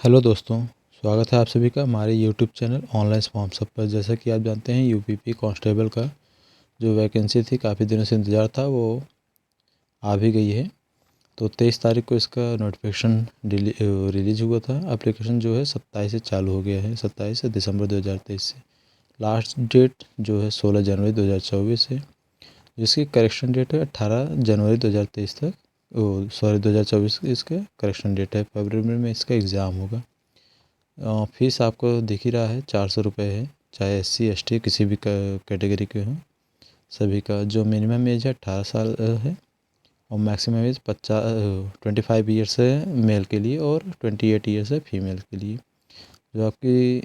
Hello दोस्तों, स्वागत है आप सभी का हमारे यूट्यूब चैनल ऑनलाइन फॉर्म सब पर। जैसा कि आप जानते हैं यूपीपी कांस्टेबल का जो वैकेंसी थी काफ़ी दिनों से इंतज़ार था वो आ भी गई है। तो 23 तारीख को इसका नोटिफिकेशन रिलीज़ हुआ था। एप्लीकेशन जो है 27 से चालू हो गया है, 27 दिसंबर 2023 से। लास्ट डेट जो है 16 जनवरी 2024 है, जिसकी करेक्शन डेट है 18 जनवरी 2023 तक। 2024 इसका करेक्शन डेट है। फरवरी में इसका एग्ज़ाम होगा। फीस आपको दिख ही रहा है, 400 रुपये है। चाहे SC ST किसी भी कैटेगरी के हों, सभी का। जो मिनिमम एज है 18 साल है और मैक्सिमम एज 25 ईयर्स है मेल के लिए और 28 ईयर्स है फीमेल के लिए। जो आपकी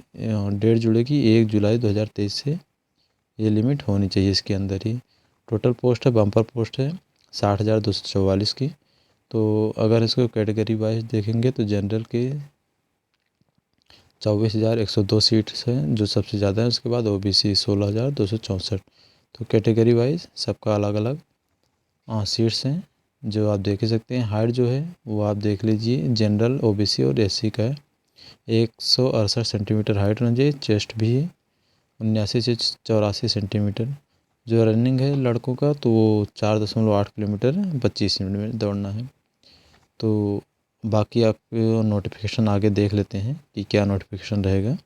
डेट जुड़ेगी 1 जुलाई 2023 से, ये लिमिट होनी चाहिए इसके अंदर ही। टोटल पोस्ट है, बम्पर पोस्ट है 60,244 की। तो अगर इसको कैटेगरी वाइज देखेंगे तो जनरल के 24,102 सीट्स हैं जो सबसे ज़्यादा है। उसके बाद OBC 16,264। तो कैटेगरी वाइज सबका अलग अलग सीट्स हैं जो आप देख ही सकते हैं। हाइट जो है वो आप देख लीजिए, जनरल OBC और SC का है 168 सेंटीमीटर हाइट होना चाहिए। चेस्ट भी है 79 से 84 सेंटीमीटर। जो रनिंग है लड़कों का तो वो 4.8 किलोमीटर 25 मिनट में दौड़ना है। तो बाकी आप नोटिफिकेशन आगे देख लेते हैं कि क्या नोटिफिकेशन रहेगा।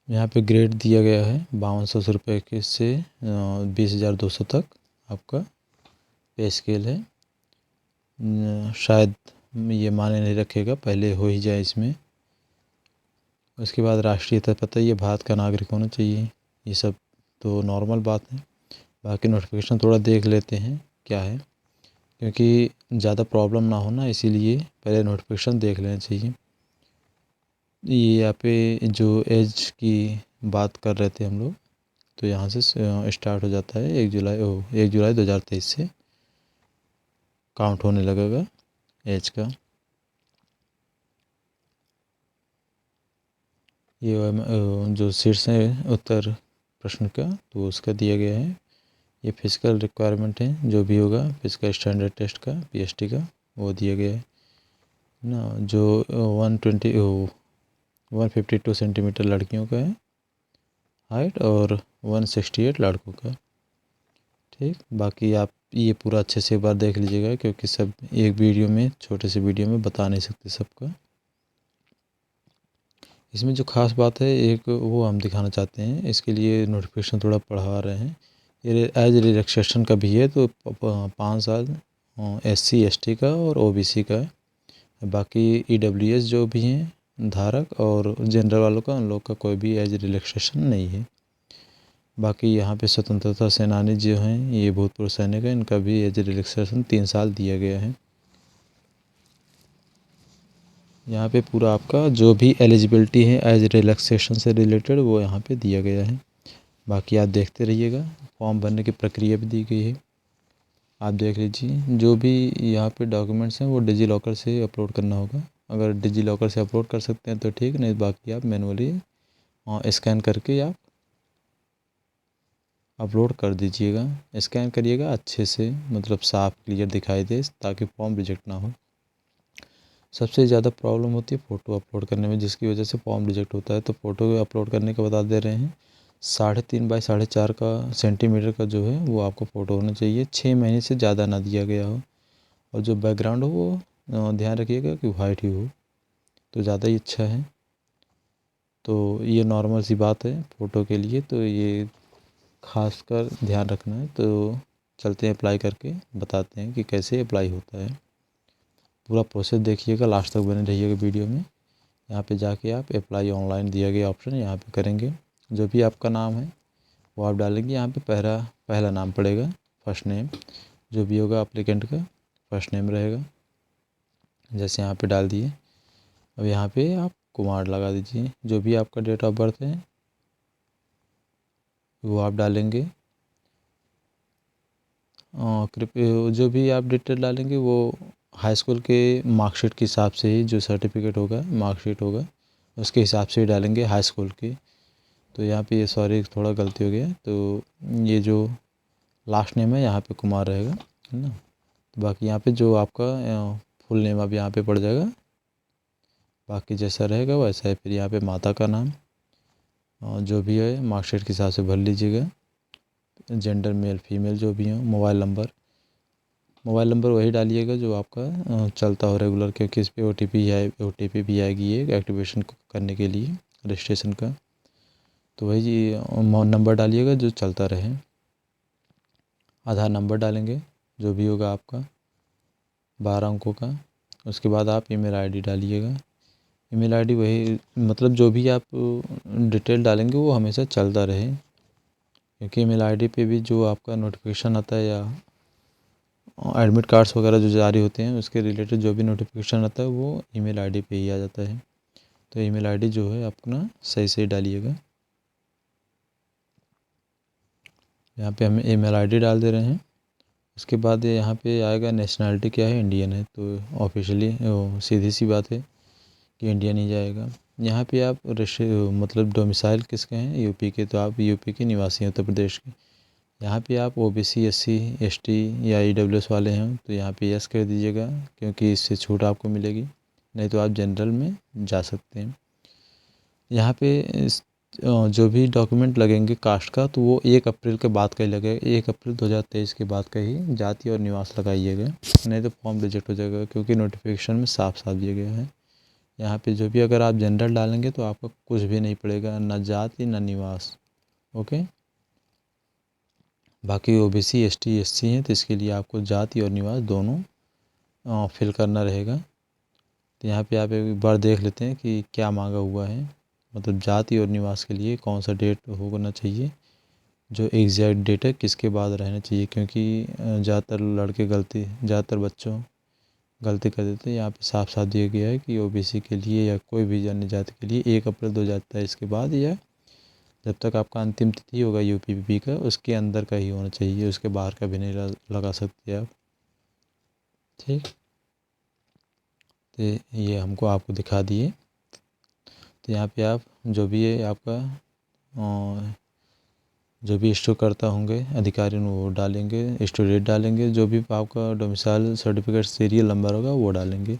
यहाँ पे ग्रेड दिया गया है 5200 रुपये के से 20,200 तक आपका पे स्केल है। शायद ये माने नहीं रखेगा, पहले हो ही जाए इसमें। उसके बाद राष्ट्रीयता पता ही है, भारत का नागरिक होना चाहिए। ये सब तो नॉर्मल बात है। बाकी नोटिफिकेशन थोड़ा देख लेते हैं क्या है, क्योंकि ज़्यादा प्रॉब्लम ना होना, इसीलिए पहले नोटिफिकेशन देख लेना चाहिए। ये यहाँ पे जो एज की बात कर रहे थे हम लोग, तो यहाँ से स्टार्ट हो जाता है 1 जुलाई 2023 से काउंट होने लगेगा एज का। ये जो शीर्ष है उत्तर प्रश्न का तो उसका दिया गया है। ये फिजिकल रिक्वायरमेंट है, जो भी होगा फिजिकल स्टैंडर्ड टेस्ट का PST का वो दिया गया है ना। जो 152 सेंटीमीटर लड़कियों का है हाइट और 168 लड़कों का। ठीक, बाकी आप ये पूरा अच्छे से एक बार देख लीजिएगा, क्योंकि सब एक वीडियो में, छोटे से वीडियो में बता नहीं सकते सबका। इसमें जो ख़ास बात है एक वो हम दिखाना चाहते हैं, इसके लिए नोटिफिकेशन थोड़ा पढ़ा रहे हैं। ये एज रिलैक्सेशन का भी है, तो 5 साल SC ST का और OBC का है। बाकी EWS जो भी हैं धारक और जनरल वालों का, उन लोग का कोई भी एज रिलैक्सेशन नहीं है। बाकी यहाँ पे स्वतंत्रता सेनानी जो हैं, ये भूतपूर्व सैनिक हैं, इनका भी एज रिलैक्सेशन 3 साल दिया गया है। यहाँ पे पूरा आपका जो भी एलिजिबिलिटी है एज रिलैक्सेशन से रिलेटेड वो यहाँ पे दिया गया है। बाकी आप देखते रहिएगा, फॉर्म भरने की प्रक्रिया भी दी गई है, आप देख लीजिए। जो भी यहाँ पे डॉक्यूमेंट्स हैं वो डिजी लॉकर से अपलोड करना होगा। अगर डिजी लॉकर से अपलोड कर सकते हैं तो ठीक, नहीं बाकी आप मैनुअली स्कैन करके आप अपलोड कर दीजिएगा। स्कैन करिएगा अच्छे से, मतलब साफ़ क्लियर दिखाई दे, ताकि फॉर्म रिजेक्ट ना हो। सबसे ज़्यादा प्रॉब्लम होती है फ़ोटो अपलोड करने में, जिसकी वजह से फॉर्म रिजेक्ट होता है। तो फ़ोटो अपलोड करने का बता दे रहे हैं, 3.5 बाई 4.5 का सेंटीमीटर का जो है वो आपको फ़ोटो होना चाहिए। 6 महीने से ज़्यादा ना दिया गया हो, और जो बैकग्राउंड हो वो ध्यान रखिएगा कि वाइट ही हो तो ज़्यादा ही अच्छा है। तो ये नॉर्मल सी बात है फ़ोटो के लिए, तो ये खासकर ध्यान रखना है। तो चलते हैं अप्लाई करके बताते हैं कि कैसे अप्लाई होता है। पूरा प्रोसेस देखिएगा, लास्ट तक बने रहिएगा वीडियो में। यहाँ पे जाके आप अप्लाई ऑनलाइन दिया गया ऑप्शन यहाँ पे करेंगे। जो भी आपका नाम है वो आप डालेंगे। यहाँ पे पहला नाम पड़ेगा, फर्स्ट नेम, जो भी होगा एप्लीकेंट का फर्स्ट नेम रहेगा, जैसे यहाँ पे डाल दिए। अब यहाँ पे आप कुमार लगा दीजिए। जो भी आपका डेट ऑफ बर्थ है वो आप डालेंगे। कृपया जो भी आप डिटेल डालेंगे वो हाई स्कूल के मार्कशीट के हिसाब से ही, जो सर्टिफिकेट होगा मार्कशीट होगा उसके हिसाब से ही डालेंगे हाई स्कूल के। तो यहाँ पे ये सॉरी थोड़ा गलती हो गया, तो ये जो लास्ट नेम है यहाँ पे कुमार रहेगा, है ना। तो बाकी यहाँ पे जो आपका फुल नेम अब यहाँ पे पड़ जाएगा बाकी जैसा रहेगा वैसा है। फिर यहाँ पे माता का नाम और जो भी है मार्कशीट के हिसाब से भर लीजिएगा। जेंडर मेल फीमेल जो भी हो। मोबाइल नंबर वही डालिएगा जो आपका चलता हो रेगुलर, क्योंकि इस पर OTP भी आएगी ये एक्टिवेशन करने के लिए रजिस्ट्रेशन का। तो वही नंबर डालिएगा जो चलता रहे। आधार नंबर डालेंगे जो भी होगा आपका 12 अंकों का। उसके बाद आप ईमेल आईडी डालिएगा। ईमेल आईडी वही, मतलब जो भी आप डिटेल डालेंगे वो हमेशा चलता रहे, क्योंकि ईमेल आईडी पे भी जो आपका नोटिफिकेशन आता है या एडमिट कार्ड्स वगैरह जो जारी होते हैं उसके रिलेटेड जो भी नोटिफिकेशन आता है वो ईमेल आईडी पे ही आ जाता है। तो ईमेल आईडी जो है अपना सही सही डालिएगा। यहाँ पे हम ईमेल आईडी डाल दे रहे हैं। उसके बाद यहाँ पे आएगा नेशनैलिटी क्या है, इंडियन है, तो ऑफिशियली सीधी सी बात है कि इंडियन ही जाएगा। यहाँ पे आप मतलब डोमिसाइल किसके हैं, यूपी के, तो आप यूपी के निवासी हैं, उत्तर प्रदेश के। यहाँ पे आप OBC SC ST या EWS वाले हैं तो यहाँ पे यस कर दीजिएगा, क्योंकि इससे छूट आपको मिलेगी, नहीं तो आप जनरल में जा सकते हैं। यहाँ पे जो भी डॉक्यूमेंट लगेंगे कास्ट का, तो वो 1 अप्रैल के बाद का ही लगेगा। 1 अप्रैल 2023 के बाद का ही जाति और निवास लगाइएगा, नहीं तो फॉर्म रिजेक्ट हो जाएगा, क्योंकि नोटिफिकेशन में साफ साफ दिया गया है। यहाँ पे जो भी अगर आप जनरल डालेंगे तो आपको कुछ भी नहीं पड़ेगा, ना जाति ना निवास। ओके। बाकी OBC ST SC हैं तो इसके लिए आपको जाति और निवास दोनों फिल करना रहेगा। तो यहाँ पे आप एक बार देख लेते हैं कि क्या मांगा हुआ है, मतलब जाति और निवास के लिए कौन सा डेट होना चाहिए, जो एग्जैक्ट डेट है किसके बाद रहना चाहिए, क्योंकि ज़्यादातर बच्चों गलती कर देते हैं। यहाँ पे साफ साफ दिया गया है कि OBC के लिए या कोई भी अन्य जाति के लिए 1 अप्रैल 2023 के बाद, या जब तक आपका अंतिम तिथि होगा UPPP का उसके अंदर का ही होना चाहिए, उसके बाहर का भी नहीं लगा सकते आप। ठीक, तो ये हमको आपको दिखा दिए। तो यहाँ पे आप जो भी है आपका जो भी इशू करता होंगे अधिकारी वो डालेंगे, स्टूडेंट डालेंगे, जो भी आपका डोमिसाइल सर्टिफिकेट सीरियल नंबर होगा वो डालेंगे।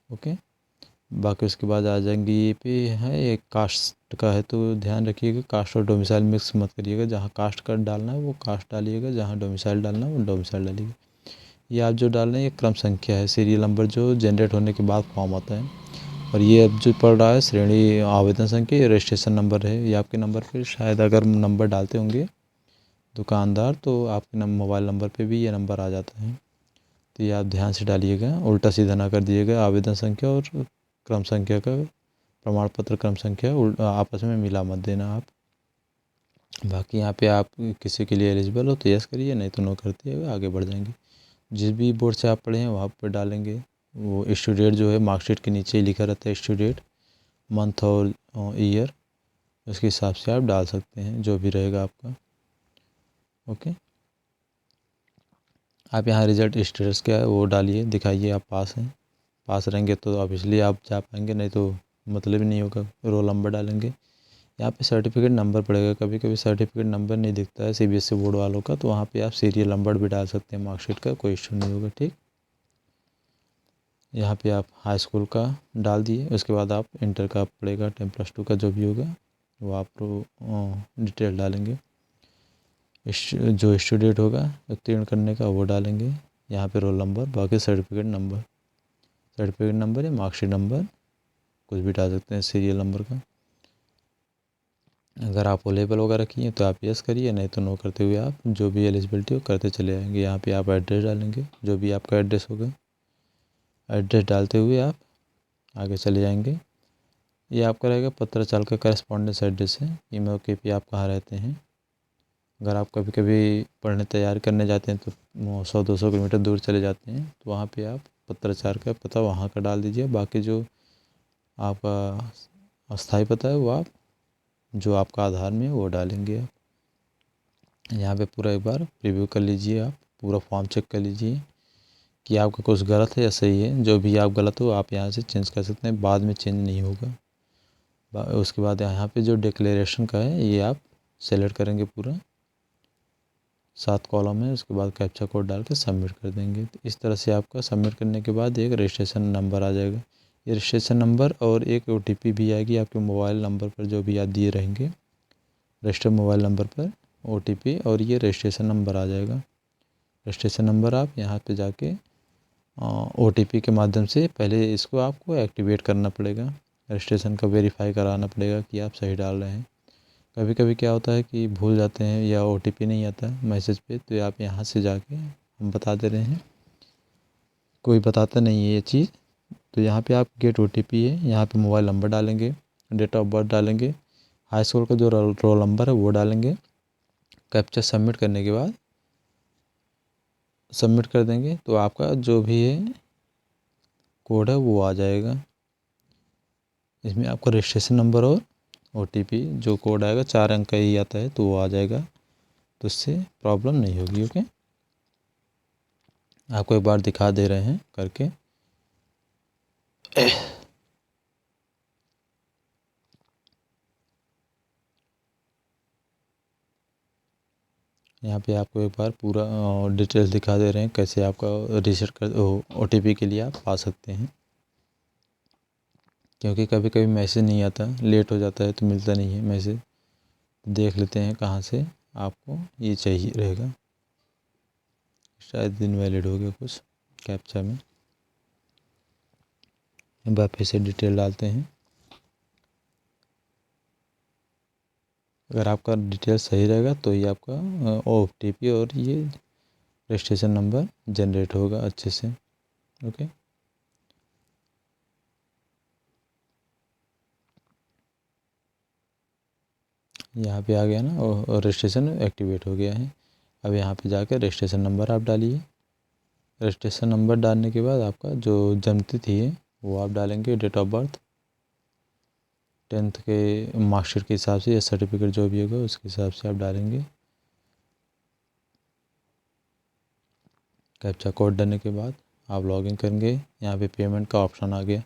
ओके। बाकी उसके बाद आ जाएंगे ये पे है एक कास्ट का है, तो ध्यान रखिएगा कास्ट और डोमिसाइल मिक्स मत करिएगा। जहाँ कास्ट का डालना है वो कास्ट डालिएगा, जहाँ डोमिसाइल डालना है वो डोमिसाइल डालिएगा। ये आप जो डाल रहे हैं ये क्रम संख्या है, सीरियल नंबर जो जनरेट होने के बाद फॉर्म आता है। और ये अब जो पड़ रहा है श्रेणी आवेदन संख्या, ये रजिस्ट्रेशन नंबर है। ये आपके नंबर पे शायद अगर नंबर डालते होंगे दुकानदार तो आपके मोबाइल नंबर पे भी ये नंबर आ जाता है। तो ये आप ध्यान से डालिएगा, उल्टा सीधा ना कर दीजिएगा। आवेदन संख्या और क्रम संख्या का प्रमाण पत्र क्रम संख्या आपस में मिला मत देना आप। बाकी यहाँ पे आप किसी के लिए एलिजिबल हो तो यस करिए, नहीं तो नो करते हुए आगे बढ़ जाएंगे। जिस भी बोर्ड से आप पढ़े हैं वहाँ पर डालेंगे। वो इश्यू डेट जो है मार्कशीट के नीचे ही लिखा रहता है, इश्यू डेट, मंथ और ईयर, उसके हिसाब से आप डाल सकते हैं जो भी रहेगा आपका। ओके। आप यहाँ रिजल्ट स्टेटस क्या है वो डालिए, दिखाइए आप पास हैं। पास रहेंगे तो ऑब्वियसली आप जा पाएंगे, नहीं तो मतलब ही नहीं होगा। रोल नंबर डालेंगे। यहाँ पे सर्टिफिकेट नंबर पड़ेगा, कभी कभी सर्टिफिकेट नंबर नहीं दिखता है CBSE बोर्ड वालों का, तो वहाँ पे आप सीरियल नंबर भी डाल सकते हैं मार्कशीट का, कोई इश्यू नहीं होगा। ठीक। यहाँ पे आप हाई स्कूल का डाल दिए, उसके बाद आप इंटर का पड़ेगा, 10+2 का जो भी होगा वो आप डिटेल डालेंगे। जो स्टूडेंट होगा उत्तीर्ण करने का वो डालेंगे। यहाँ पे रोल नंबर, बाकी सर्टिफिकेट नंबर या मार्कशीट नंबर कुछ भी डाल सकते हैं, सीरियल नंबर का। अगर आप लेबल वगैरह किए तो आप यस करिए, नहीं तो नो करते हुए आप जो भी एलिजिबिलिटी हो करते चले आएंगे। यहाँ पे आप एड्रेस डालेंगे, जो भी आपका एड्रेस होगा एड्रेस डालते हुए आप आगे चले जाएंगे। ये आपका रहेगा पत्राचाल का करेस्पॉन्डेंस एड्रेस है, ईमेल के पे आप कहाँ रहते हैं। अगर आप कभी कभी पढ़ने तैयार करने जाते हैं तो 100-200 किलोमीटर दूर चले जाते हैं तो वहाँ पे आप पत्राचार का पता वहाँ का डाल दीजिए। बाकी जो आपका अस्थायी पता है वो आप जो आपका आधार में है वो डालेंगे आप। यहाँ पे पूरा एक बार रिव्यू कर लीजिए, आप पूरा फॉर्म चेक कर लीजिए कि आपका कुछ गलत है या सही है। जो भी आप गलत हो आप यहाँ से चेंज कर सकते हैं, बाद में चेंज नहीं होगा। उसके बाद यहाँ पे जो डिक्लेरेशन का है ये आप सेलेक्ट करेंगे पूरा 7 कॉलम है, उसके बाद कैप्चा कोड डाल के सबमिट कर देंगे। तो इस तरह से आपका सबमिट करने के बाद एक रजिस्ट्रेशन नंबर आ जाएगा। ये रजिस्ट्रेशन नंबर और एक OTP भी आएगी आपके मोबाइल नंबर पर, जो भी आप दिए रहेंगे रजिस्टर्ड मोबाइल नंबर पर OTP और ये रजिस्ट्रेशन नंबर आ जाएगा। रजिस्ट्रेशन नंबर आप यहाँ पे जाके OTP के माध्यम से पहले इसको आपको एक्टिवेट करना पड़ेगा, रजिस्ट्रेशन का वेरीफाई कराना पड़ेगा कि आप सही डाल रहे हैं। कभी कभी क्या होता है कि भूल जाते हैं या OTP नहीं आता मैसेज पे, तो आप यहाँ से जाके, हम बता दे रहे हैं, कोई बताता नहीं है ये चीज़, तो यहाँ पे आप गेट OTP है, यहाँ पे मोबाइल नंबर डालेंगे, डेट ऑफ बर्थ डालेंगे, हाई स्कूल का जो रोल नंबर है वो डालेंगे। कैप्चा सबमिट करने के बाद सबमिट कर देंगे तो आपका जो भी है कोड है वो आ जाएगा। इसमें आपका रजिस्ट्रेशन नंबर और OTP जो कोड आएगा 4 अंक का ही आता है, तो वो आ जाएगा, तो इससे प्रॉब्लम नहीं होगी। ओके, आपको एक बार दिखा दे रहे हैं करके। यहाँ पे आपको एक बार पूरा डिटेल्स दिखा दे रहे हैं कैसे आपका रीसेट कर OTP के लिए आप पा सकते हैं, क्योंकि कभी कभी मैसेज नहीं आता, लेट हो जाता है तो मिलता नहीं है मैसेज। देख लेते हैं कहाँ से आपको ये चाहिए रहेगा। शायद इनवैलिड हो गया कुछ कैप्चा में, एक बार फिर से डिटेल डालते हैं। अगर आपका डिटेल सही रहेगा तो ही आपका OTP और ये रजिस्ट्रेशन नंबर जनरेट होगा अच्छे से। ओके, यहाँ पे आ गया ना, और रजिस्ट्रेशन एक्टिवेट हो गया है। अब यहाँ पे जाकर रजिस्ट्रेशन नंबर आप डालिए। रजिस्ट्रेशन नंबर डालने के बाद आपका जो जन्मतिथि है वो आप डालेंगे, डेट ऑफ बर्थ, 10th के मार्कशीट के हिसाब से या सर्टिफिकेट जो भी होगा उसके हिसाब से आप डालेंगे। कैप्चा कोड डालने के बाद आप लॉगिन करेंगे। यहाँ पे पेमेंट का ऑप्शन आ गया।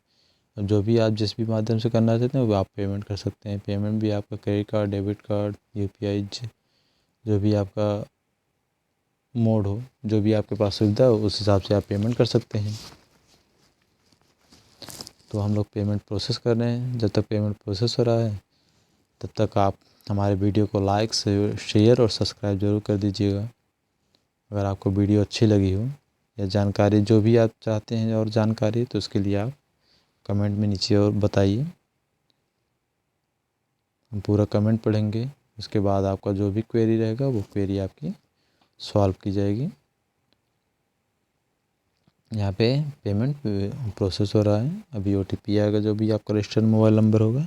अब जो भी आप जिस भी माध्यम से करना चाहते हैं वो आप पेमेंट कर सकते हैं। पेमेंट भी आपका credit card, debit card, UPI, जो भी आपका मोड हो, जो भी आपके पास सुविधा हो उस हिसाब से आप पेमेंट कर सकते हैं। तो हम लोग पेमेंट प्रोसेस कर रहे हैं। जब तक पेमेंट प्रोसेस हो रहा है तब तक आप हमारे वीडियो को लाइक, शेयर और सब्सक्राइब ज़रूर कर दीजिएगा। अगर आपको वीडियो अच्छी लगी हो या जानकारी जो भी आप चाहते हैं और जानकारी, तो उसके लिए आप कमेंट में नीचे और बताइए, हम पूरा कमेंट पढ़ेंगे। उसके बाद आपका जो भी क्वेरी रहेगा वो क्वेरी आपकी सॉल्व की जाएगी। यहाँ पे पेमेंट प्रोसेस हो रहा है। अभी OTP आएगा, जो भी आपका रजिस्टर्ड मोबाइल नंबर होगा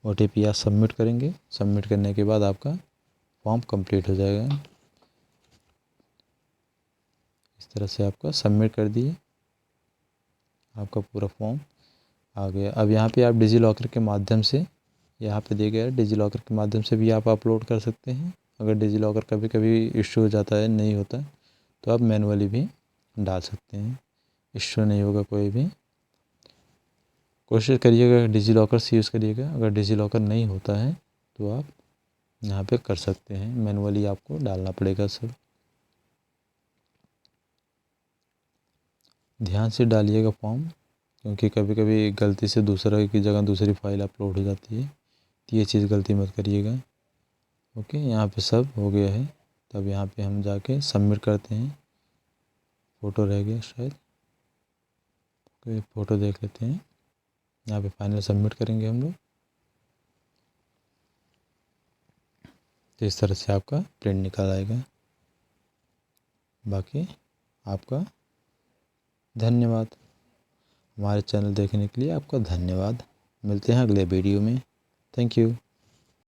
OTP आप सबमिट करेंगे। सबमिट करने के बाद आपका फॉर्म कंप्लीट हो जाएगा। इस तरह से आपका सबमिट कर दिए, आपका पूरा फॉर्म आ गया। अब यहाँ पे आप डिजीलॉकर के माध्यम से, यहाँ पे दिया गया है डिजीलॉकर के माध्यम से भी आप अपलोड कर सकते हैं। अगर डिजीलॉकर कभी कभी इशू हो जाता है, नहीं होता, तो आप मैनुअली भी डाल सकते हैं, इशू नहीं होगा कोई भी। कोशिश करिएगा डिजीलॉकर से यूज़ करिएगा। अगर डिजीलॉकर नहीं होता है तो आप यहाँ पे कर सकते हैं, मैनुअली आपको डालना पड़ेगा सब। ध्यान से डालिएगा फॉर्म, क्योंकि कभी कभी गलती से दूसरा की जगह दूसरी फाइल अपलोड हो जाती है, तो ये चीज़ गलती मत करिएगा। ओके, यहाँ पे सब हो गया है। तब यहाँ पे हम जाके सबमिट करते हैं। फ़ोटो रह गया शायद, कोई फ़ोटो देख लेते हैं। यहाँ पे फाइनल सबमिट करेंगे हम लोग। तो इस तरह से आपका प्रिंट निकल आएगा। बाकी आपका धन्यवाद। हमारे चैनल देखने के लिए आपका धन्यवाद। मिलते हैं अगले वीडियो में। Thank you.